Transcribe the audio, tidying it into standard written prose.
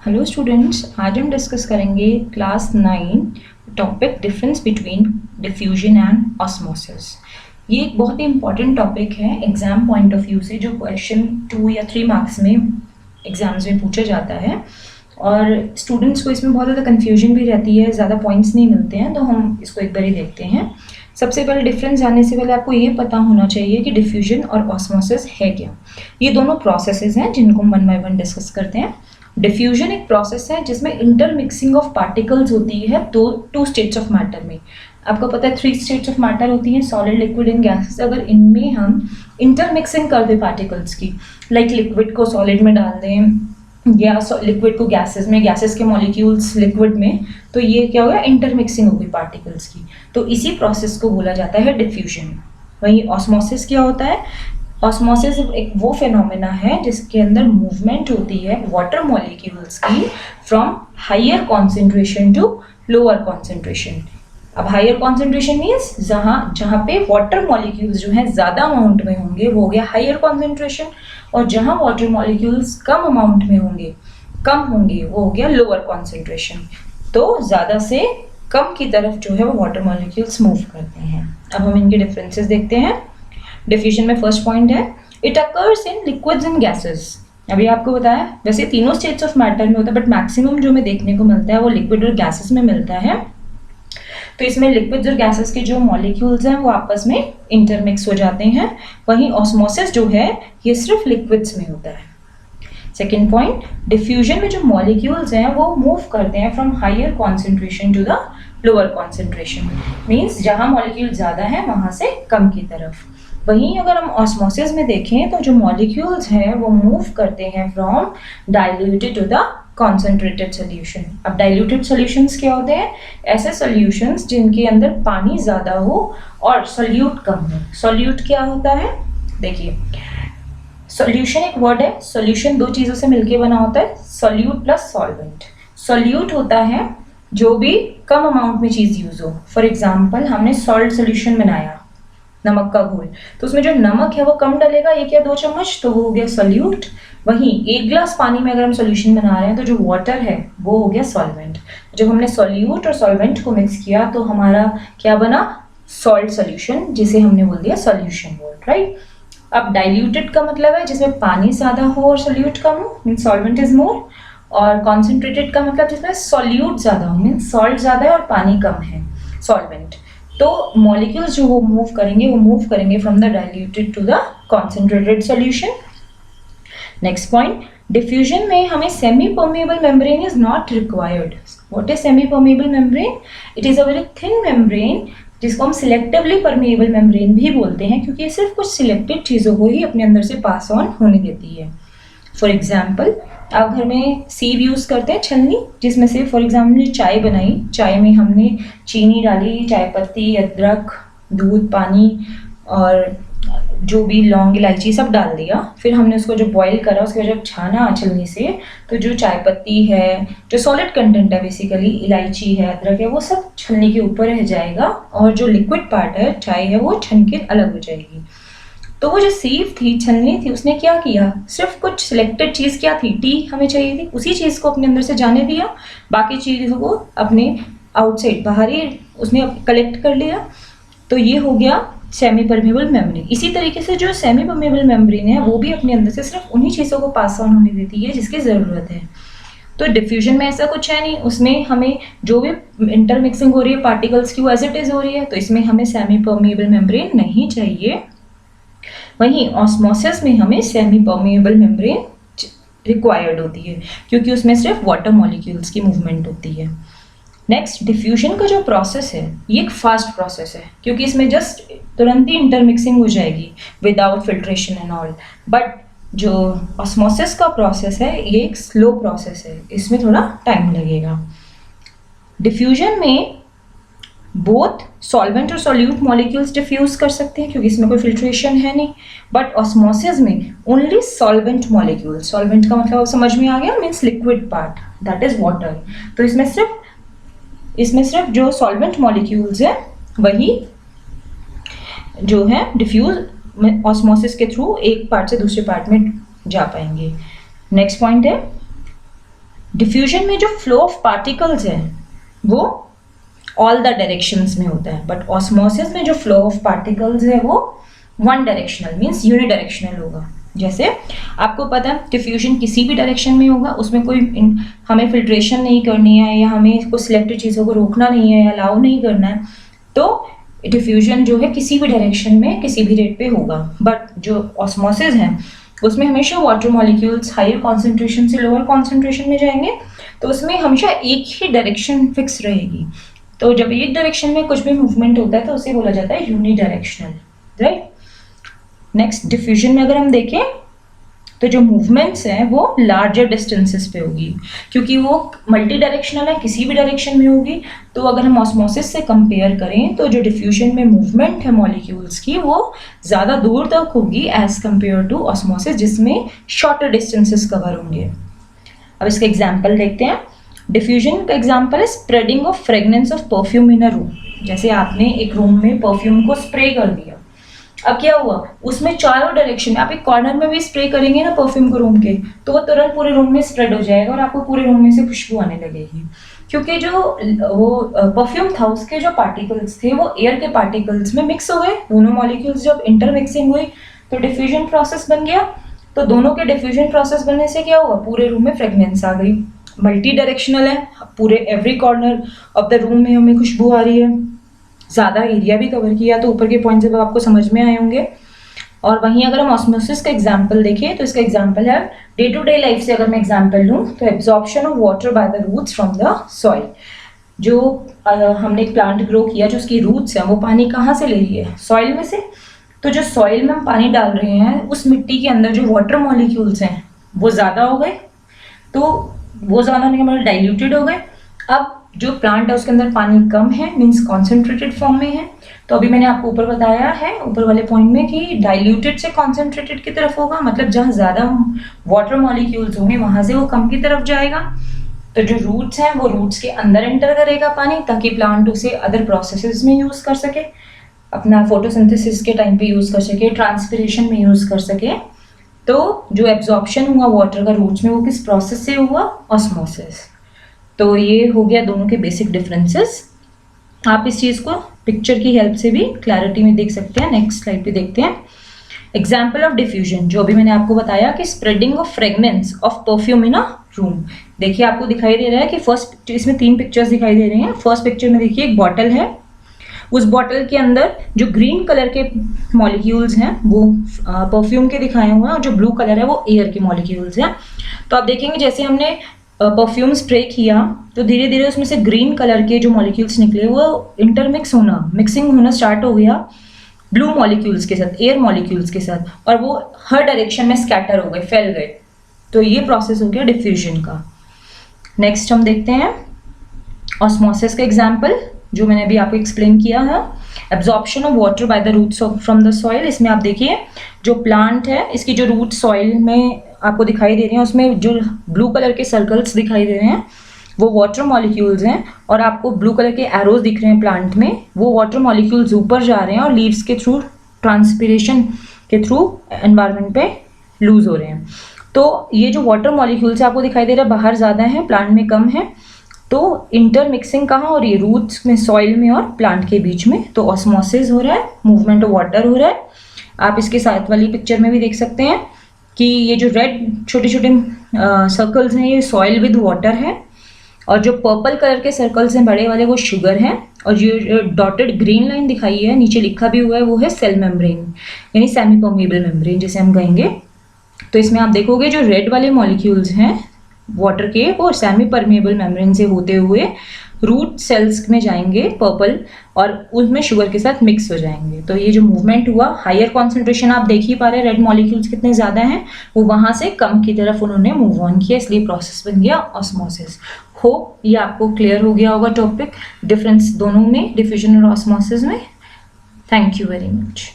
Hello students, आज हम discuss करेंगे class 9 topic difference between diffusion and osmosis. ये एक बहुत ही इंपॉर्टेंट टॉपिक है एग्जाम पॉइंट ऑफ व्यू से, जो क्वेश्चन 2 या 3 मार्क्स में एग्जाम्स में पूछा जाता है और स्टूडेंट्स को इसमें बहुत ज़्यादा कन्फ्यूजन भी रहती है, ज़्यादा पॉइंट्स नहीं मिलते हैं। तो हम इसको एक बार ही देखते हैं। सबसे पहले डिफरेंस जानने से पहले आपको ये पता होना चाहिए कि डिफ्यूजन और ऑस्मोसिस है क्या। ये दोनों प्रोसेसेस हैं जिनको हम 1 बाय 1 डिस्कस करते हैं। डिफ्यूजन एक प्रोसेस है जिसमें इंटरमिक्सिंग ऑफ पार्टिकल्स होती है टू स्टेट्स ऑफ मैटर में। आपको पता है 3 स्टेट्स ऑफ मैटर होती हैं, सॉलिड, लिक्विड एंड गैसेस। अगर इनमें हम इंटरमिक्सिंग कर दें पार्टिकल्स की, लाइक लिक्विड को सॉलिड में डाल दें या लिक्विड को गैसेस में, गैसेस के मॉलिक्यूल्स लिक्विड में, तो ये क्या होगा, इंटरमिक्सिंग होगी पार्टिकल्स की। तो इसी प्रोसेस को बोला जाता है डिफ्यूजन। वहीं ऑस्मोसिस क्या होता है? ऑस्मोसिस एक वो फिनोमेना है जिसके अंदर मूवमेंट होती है वाटर मॉलिक्यूल्स की from higher concentration to lower concentration. अब हायर कॉन्सेंट्रेशन मीन्स जहाँ पे वाटर मॉलिक्यूल्स जो हैं ज़्यादा अमाउंट में होंगे वो हो गया हायर कॉन्सेंट्रेशन, और जहाँ वाटर मॉलिक्यूल्स कम अमाउंट में होंगे, कम होंगे, वो हो गया लोअर कॉन्सेंट्रेशन। तो ज़्यादा से कम की तरफ जो है वो वाटर मॉलिक्यूल्स मूव करते हैं। अब हम इनके डिफरेंसेस देखते हैं। डिफ्यूजन में फर्स्ट पॉइंट है, it occurs in liquids and gases. अभी आपको बताया वैसे तीनों स्टेट्स ऑफ मैटर में होता है, बट मैक्सिमम जो हमें देखने को मिलता है वो लिक्विड और गैसेस में मिलता है। तो इसमें लिक्विड्स और गैसेस के जो मॉलिक्यूल्स हैं वो आपस में इंटरमिक्स हो जाते हैं। वहीं ऑस्मोसिस जो है ये सिर्फ लिक्विड्स में होता है। सेकेंड पॉइंट, डिफ्यूजन में जो मॉलिक्यूल्स हैं वो मूव करते हैं from higher concentration to the lower concentration, means जहाँ मॉलिक्यूल ज़्यादा है वहाँ से कम की तरफ। वहीं अगर हम ऑस्मोसिस में देखें तो जो मॉलिक्यूल्स हैं वो मूव करते हैं from diluted to the concentrated solution. अब डाइल्यूटेड सोल्यूशंस क्या होते हैं? ऐसे सोल्यूशंस जिनके अंदर पानी ज़्यादा हो और सोल्यूट कम हो। सोल्यूट क्या होता है? देखिए, सोल्यूशन एक वर्ड है, सोल्यूशन दो चीज़ों से मिलकर बना होता है, सोल्यूट प्लस सॉल्वेंट। सोल्यूट होता है जो भी कम अमाउंट में चीज़ यूज हो। फॉर एग्जाम्पल, हमने सॉल्ट सोल्यूशन बनाया, नमक का घोल, तो उसमें जो नमक है वो कम डलेगा, ये क्या 2 चम्मच, तो वो हो गया सोल्यूट। वहीं 1 ग्लास पानी में अगर हम सोल्यूशन बना रहे हैं तो जो वाटर है वो हो गया सॉल्वेंट। जब हमने सोल्यूट और सॉल्वेंट को मिक्स किया तो हमारा क्या बना? सॉल्ट सोल्यूशन, जिसे हमने बोल दिया सोल्यूशन वर्ड, राइट। अब डाइल्यूटेड का मतलब है जिसमें पानी ज़्यादा हो और सोल्यूट कम हो, मीन सॉल्वेंट इज मोर। और कॉन्सेंट्रेटेड का मतलब जिसमें सोल्यूट ज़्यादा हो, मीन सॉल्ट ज़्यादा है और पानी कम है, सॉल्वेंट। तो मॉलिक्यूल्स जो वो मूव करेंगे from the diluted to the concentrated solution. Next point, diffusion में हमें semi permeable membrane is not required. What is semi permeable membrane? It is a very thin membrane जिसको हम सिलेक्टिवली परमेबल मेम्ब्रेन भी बोलते हैं, क्योंकि ये सिर्फ कुछ सिलेक्टेड चीज़ों को ही अपने अंदर से पास ऑन होने देती है। फॉर एग्जाम्पल, आप घर में सीव यूज़ करते हैं, छलनी, जिसमें से फॉर एग्जाम्पल चाय बनाई, चाय में हमने चीनी डाली, चाय पत्ती, अदरक, दूध, पानी और जो भी लौंग, इलायची सब डाल दिया। फिर हमने उसको जब बॉईल करा, उसके बाद जब छाना छलनी से, तो जो चाय पत्ती है, जो सॉलिड कंटेंट है बेसिकली, इलायची है, अदरक है, वो सब छलनी के ऊपर रह जाएगा और जो लिक्विड पार्ट है, चाय है, वो छन के अलग हो जाएगी। तो वो जो सीव थी, छलनी थी, उसने क्या किया? सिर्फ कुछ सिलेक्टेड चीज़ क्या थी, टी हमें चाहिए थी, उसी चीज़ को अपने अंदर से जाने दिया, बाकी चीज़ों को अपने आउटसाइड, बाहरी उसने कलेक्ट कर लिया। तो ये हो गया सेमी परमेबल मेम्ब्रेन। इसी तरीके से जो सेमी परमेबल मेम्ब्रेन है वो भी अपने अंदर से सिर्फ उन्हीं चीज़ों को पास ऑन होने देती है जिसकी ज़रूरत है। तो डिफ्यूजन में ऐसा कुछ है नहीं, उसमें हमें जो भी इंटरमिक्सिंग हो रही है पार्टिकल्स की वो एज इट इज़ हो रही है, तो इसमें हमें सेमी परमेबल मेम्ब्रेन नहीं चाहिए। वहीं ऑस्मोसिस में हमें सेमी परमेबल मेम्ब्रेन रिक्वायर्ड होती है, क्योंकि उसमें सिर्फ वाटर मॉलिक्यूल्स की मूवमेंट होती है। नेक्स्ट, डिफ्यूजन का जो प्रोसेस है ये एक फास्ट प्रोसेस है, क्योंकि इसमें जस्ट तुरंत ही इंटरमिक्सिंग हो जाएगी without filtration and all. But जो ऑस्मोसिस का प्रोसेस है ये एक स्लो प्रोसेस है, इसमें थोड़ा टाइम लगेगा। डिफ्यूजन में बोथ सॉल्वेंट और सॉल्यूट मॉलिक्यूल्स डिफ्यूज कर सकते हैं, क्योंकि इसमें कोई फिल्ट्रेशन है नहीं। बट ऑस्मोसिस में ओनली सॉल्वेंट मॉलिक्यूल, सॉल्वेंट का मतलब समझ में आ गया, means liquid part, that is water. तो इसमें सिर्फ जो सॉल्वेंट मॉलिक्यूल्स है वही जो है डिफ्यूज ऑस्मोसिस के थ्रू एक पार्ट से दूसरे पार्ट में जा पाएंगे। नेक्स्ट पॉइंट है, डिफ्यूजन में जो फ्लो ऑफ पार्टिकल्स है वो ऑल द डायरेक्शंस में होता है, बट ऑस्मोसिस में जो फ्लो ऑफ पार्टिकल्स है वो वन डायरेक्शनल मीन्स यूनिडायरेक्शनल होगा। जैसे आपको पता है डिफ्यूजन किसी भी डायरेक्शन में होगा, उसमें कोई हमें फिल्ट्रेशन नहीं करनी है या हमें कुछ सिलेक्टेड चीज़ों को रोकना नहीं है या अलाउ नहीं करना है, तो डिफ्यूजन जो है किसी भी डायरेक्शन में किसी भी रेट पे होगा। बट जो ऑस्मोसिस है उसमें हमेशा वाटर मॉलिक्यूल्स हायर कॉन्सेंट्रेशन से लोअर कॉन्सेंट्रेशन में जाएंगे, तो उसमें हमेशा एक ही डायरेक्शन फिक्स रहेगी। तो जब एक डायरेक्शन में कुछ भी मूवमेंट होता है तो उसे बोला जाता है यूनिडायरेक्शनल, राइट। नेक्स्ट डिफ्यूजन में अगर हम देखें तो जो मूवमेंट्स हैं वो लार्जर डिस्टेंसेस पे होगी, क्योंकि वो मल्टी डायरेक्शनल है, किसी भी डायरेक्शन में होगी। तो अगर हम ऑस्मोसिस से कंपेयर करें तो जो डिफ्यूजन में मूवमेंट है मॉलिक्यूल्स की वो ज़्यादा दूर तक होगी एज कंपेयर टू ऑस्मोसिस, जिसमें शॉर्टर डिस्टेंसेस कवर होंगे। अब इसका एग्जाम्पल देखते हैं। डिफ्यूजन का एग्जाम्पल है spreading of fragrance of perfume in a room. जैसे आपने एक रूम में परफ्यूम को स्प्रे कर दिया, अब क्या हुआ, उसमें चारों डायरेक्शन, आप एक कॉर्नर में भी स्प्रे करेंगे ना परफ्यूम को रूम के, तो वो तुरंत पूरे रूम में स्प्रेड हो जाएगा और आपको पूरे रूम में से खुशबू आने लगेगी, क्योंकि जो वो परफ्यूम था उसके जो पार्टिकल्स थे वो एयर के पार्टिकल्स में मिक्स हो गए। दोनों मॉलिक्यूल्स जब इंटरमिक्सिंग हुई तो डिफ्यूजन प्रोसेस बन गया। तो दोनों के डिफ्यूजन प्रोसेस बनने से क्या हुआ, पूरे रूम में फ्रेगनेंस आ गई। मल्टी डायरेक्शनल है, पूरे every corner of the room में हमें खुशबू आ रही है। ज़्यादा एरिया भी कवर किया तो ऊपर के पॉइंट जब आपको समझ में आए होंगे। और वहीं अगर हम ऑस्मोसिस का एग्जांपल देखें तो इसका एग्जांपल है डे टू डे लाइफ से अगर मैं एग्जांपल लूँ तो absorption of water by the roots from the soil. जो हमने एक प्लांट ग्रो किया, जो उसकी रूट्स हैं वो पानी कहाँ से ले रही है, सॉइल में से। तो जो सॉइल में हम पानी डाल रहे हैं उस मिट्टी के अंदर जो वाटर मॉलिक्यूल्स हैं वो ज़्यादा हो गए, तो वो ज़्यादा होने के मतलब डाइल्यूटेड हो गए। अब जो प्लांट है उसके अंदर पानी कम है, मीन्स कॉन्सेंट्रेटेड फॉर्म में है। तो अभी मैंने आपको ऊपर बताया है ऊपर वाले पॉइंट में कि डाइल्यूटेड से कॉन्सेंट्रेटेड की तरफ होगा, मतलब जहाँ ज़्यादा वाटर मॉलिक्यूल्स होंगे वहाँ से वो कम की तरफ जाएगा। तो जो रूट्स हैं वो रूट्स के अंदर एंटर करेगा पानी, ताकि प्लांट उसे अदर प्रोसेसेस में यूज़ कर सके, अपना फोटोसिंथेसिस के टाइम पे यूज़ कर सके, ट्रांसपिरेशन में यूज़ कर सके। तो जो एब्जॉर्प्शन हुआ वाटर का रूट्स में वो किस प्रोसेस से हुआ, ऑस्मोसिस। तो ये हो गया दोनों के बेसिक डिफरेंसेस। आप इस चीज़ को पिक्चर की हेल्प से भी क्लैरिटी में देख सकते हैं। नेक्स्ट स्लाइड पे देखते हैं एग्जाम्पल ऑफ डिफ्यूजन, जो अभी मैंने आपको बताया कि spreading of fragrance of perfume in a room. देखिए आपको दिखाई दे रहा है कि फर्स्ट इसमें 3 पिक्चर्स दिखाई दे रही हैं। फर्स्ट पिक्चर में देखिए एक बॉटल है, उस बॉटल के अंदर जो ग्रीन कलर के मॉलिक्यूल्स हैं वो परफ्यूम के दिखाए हुए हैं और जो ब्लू कलर है वो एयर के मॉलिक्यूल्स हैं। तो आप देखेंगे जैसे हमने परफ्यूम स्प्रे किया तो धीरे धीरे उसमें से ग्रीन कलर के जो मॉलिक्यूल्स निकले वो इंटरमिक्स होना, मिक्सिंग होना स्टार्ट हो गया ब्लू मॉलिक्यूल्स के साथ, एयर मॉलिक्यूल्स के साथ, और वो हर डायरेक्शन में स्कैटर हो गए, फैल गए। तो ये प्रोसेस हो गया डिफ्यूजन का। नेक्स्ट हम देखते हैं ऑस्मोसिस का एग्जाम्पल, जो मैंने अभी आपको एक्सप्लेन किया है। Absorption of water by the roots from the soil. इसमें आप देखिए जो प्लांट है इसकी जो रूट सॉइल में आपको दिखाई दे रही हैं, उसमें जो ब्लू कलर के सर्कल्स दिखाई दे रहे हैं वो वाटर मॉलिक्यूल्स हैं, और आपको ब्लू कलर के एरोज दिख रहे हैं प्लांट में, वो वाटर मॉलिक्यूल्स ऊपर जा रहे हैं और लीव्स के थ्रू ट्रांसपिरेशन के थ्रू एनवायरनमेंट पे लूज हो रहे हैं। तो ये जो वाटर मॉलिक्यूल्स आपको दिखाई दे रहा है बाहर ज़्यादा है, प्लांट में कम है। तो इंटरमिक्सिंग कहाँ हो रही है, रूट्स में, सॉइल में और प्लांट के बीच में। तो ऑस्मोसिस हो रहा है, मूवमेंट ऑफ वाटर हो रहा है। आप इसके साथ वाली पिक्चर में भी देख सकते हैं कि ये जो रेड छोटे छोटे सर्कल्स हैं ये सॉइल विद वाटर है, और जो पर्पल कलर के सर्कल्स हैं बड़े वाले वो शुगर हैं, और जो डॉटेड ग्रीन लाइन दिखाई है नीचे लिखा भी हुआ है वो है सेल मेम्ब्रेन, यानी सेमी परमेबल मेम्ब्रेन जिसे हम कहेंगे। तो इसमें आप देखोगे जो रेड वाले मॉलिक्यूल्स हैं वाटर के वो सेमी परमेबल मेम्ब्रेन से होते हुए रूट सेल्स में जाएंगे पर्पल, और उसमें शुगर के साथ मिक्स हो जाएंगे। तो ये जो मूवमेंट हुआ, हायर कॉन्सेंट्रेशन आप देख ही पा रहे हैं, रेड मॉलिक्यूल्स कितने ज़्यादा हैं, वो वहाँ से कम की तरफ उन्होंने मूव ऑन किया, इसलिए प्रोसेस बन गया ऑस्मोसिस। होप ये आपको क्लियर हो गया होगा टॉपिक, डिफरेंस दोनों में, डिफ्यूजन और ऑस्मोसिस में। Thank you very much.